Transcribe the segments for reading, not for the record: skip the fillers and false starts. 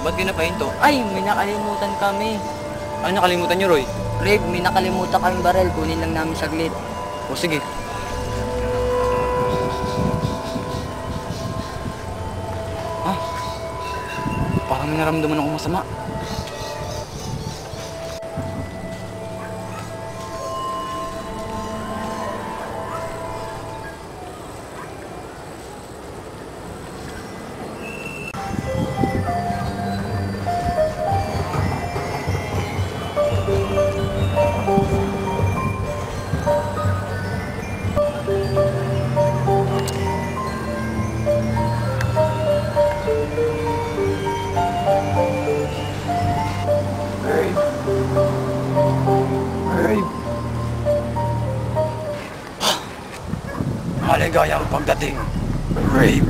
Ba't kayo napahinto? Ay, may nakalimutan kami. Ano nakalimutan niyo, Roy? Rave, may nakalimutan kaming barel. Kunin lang namin saglit. O sige. Ah, parang may naramdaman akong masama. Maligayang pagdating, Rave.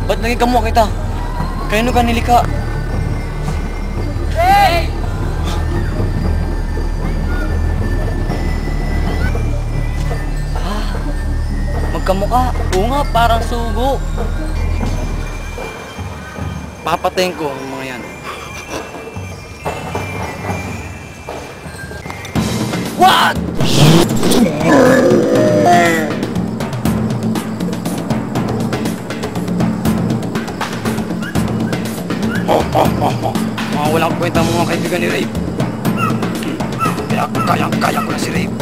Ba't naging kamukha kita? Kaya ka nilika? Rave! Magkamukha. Oo nga, parang sugo. Papatayin ko ang mga yan. What? Mga walang kwenta mga kaibigan ni Rave. Kaya kayang-kaya ko na si Rave.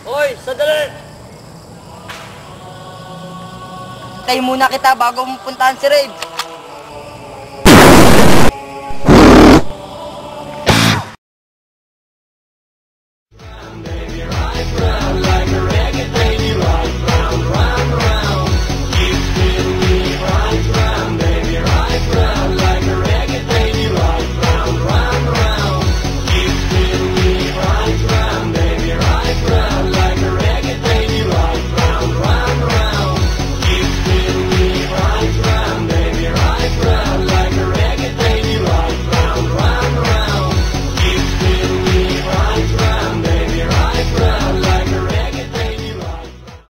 Hoy, sandali! Tayo muna kita bago puntahan si Rave.